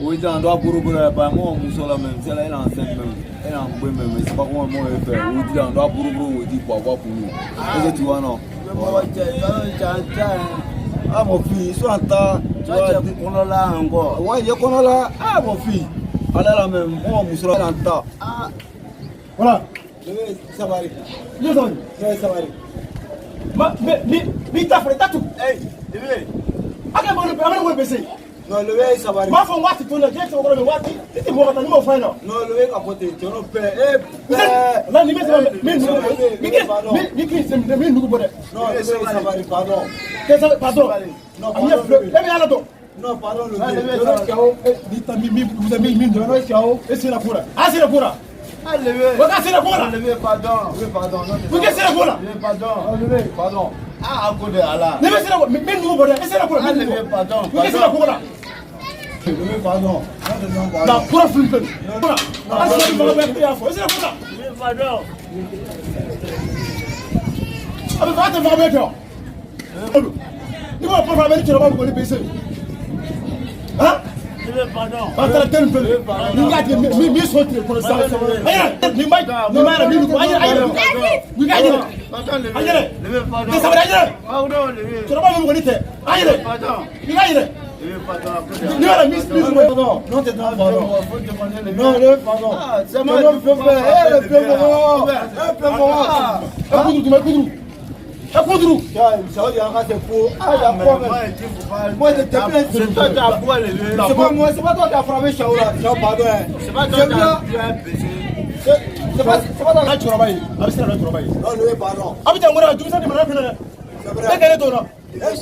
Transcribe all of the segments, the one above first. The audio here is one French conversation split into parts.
Oui, dans doit pour pas moi, la même, c'est là, elle est enceinte même. Elle est en bois même, c'est pas comment moi je fais. Oui, dans doit pour dit pour avoir pour nous. Est-ce que tu vois, non? Ah, mon fils, soit en tas. Tu vois, là encore. Ouais, je connais là. Ah, mon fils. Elle est la même, moi, elle est en tas. Ah, voilà. Ça va aller. Ça va aller. Mais t'as fait tout. Hey, levé. Ah, quel bon le baisser. Non, levé, ça va aller. Ma femme, tu tournes, tu tournes, tu es mort, tu m'as fait non. Non, levé, capoté, tu n'as pas. Là, il met ça, mais nous, mais nous, non, ça va aller, pardon. Pardon. Non, pardon. Non, pardon, vous avez mis une et c'est la cour. Ah, c'est la cour. Ah, levé. C'est la cour. Levé, pardon. Pardon. Vous qu'est-ce que c'est la cour? Levé, pardon. Ah, à côté, Allah. Levé, c'est la cour. Mais nous, c'est la cour. Levé, pardon. Vous qu'est-ce que c'est la cour? Levé, pardon. La cour flippe. Ah, c'est la cour. C'est la cour. Levé, pardon. Ah, mais va te faire mettre. Il va pas faire tu vas vous connaître PC. Hein? Pardon. Attends, tel peu. Nous gardons, mais sont pour ça. Aïe, ni mai, aïe, aïe. Levé, pardon. Ça va aller. Pardon, levé. Tu vas pas vous connaître. Aïe, Pardon. aïe. Levé, pardon. Nous la mise plus pardon. Non, t'es pas pardon. Non, le pardon. C'est moi qui peux faire. Le peu bon. Le peu bon. Koudrou. Ça veut dire que c'est faux. Ah, d'accord. Moi, je te plains. C'est toi qui as froid les yeux. C'est pas moi, c'est pas toi qui as frappé Shaoula. Pardon. C'est pas toi qui as baissé. C'est pas toi qui as travaillé. Avec ça, on travaille. Non, le pardon. Avec un moral, tout ça, tu m'as fait là. C'est vrai. Quel est ton nom?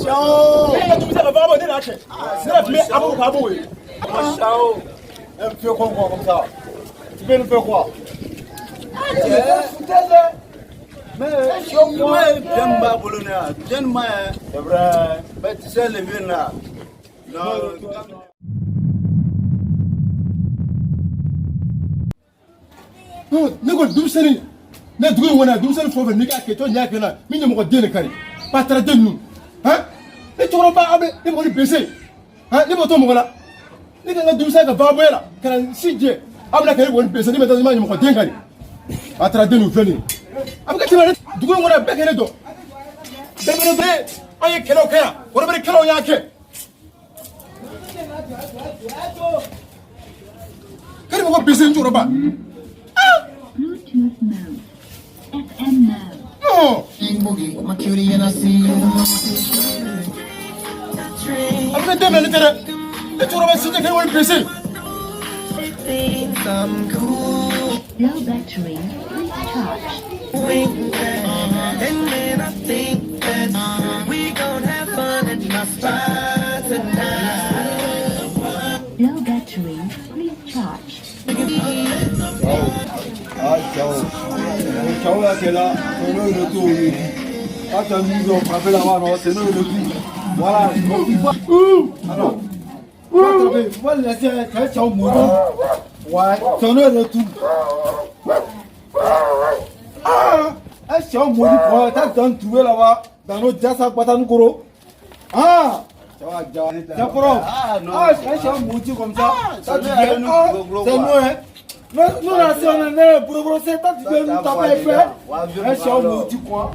Chao. Tout ça, va pas abonner là. C'est là, mais abou. Chao. Un peu comme ça. Tu peux nous faire quoi? Mais moi, j'aime pas Bologna. J'aime pas. C'est vrai. Mais tu sais, les vins là. Non, ne ko dumsani. Ne dugu wona dumsani fo fe ni ka ke to nya ke na. Mi nyamo ko dele kari. Pas tra de nous. Hein? Ne toro ba abe, ne mo ni bese. Hein? Ne mo to mo la. Ne ka dumsani ka ba boyela. Kana sije. Abla ka woni bese ni me to ma nyamo ko den kari. Pas tra de nous veni. Abuka timare dugu wona be ke ne do. Debere de aye kelo kaya. Wora be kelo nya ke. Kari mo ko bese njoro ba. Bluetooth mode. FM mode. No. Boogie with my cutie and I see you. Après deux minutes, et tu vas citer qu'elle va le PC. Low battery. Please charge. And then I think that we gon' have fun at my spot tonight. Low battery. Please charge. Ah, ciao. Ciao là, c'est là. C'est nous le tour. Quand tu nous as frappé là-bas, non, c'est nous le tour. Voilà. Alors. Moi, laisser ciao mourir. Ouais, c'est nous le tour. Ah, ciao mourir quoi? T'as donné trouvé là-bas dans notre jassa Batankoro. Ah. C'est propre. Ah, ciao mourir comme ça. C'est nous, hein. Nous, la sœur, on est pour brosser, tu peux nous taper, un chien, on dit quoi?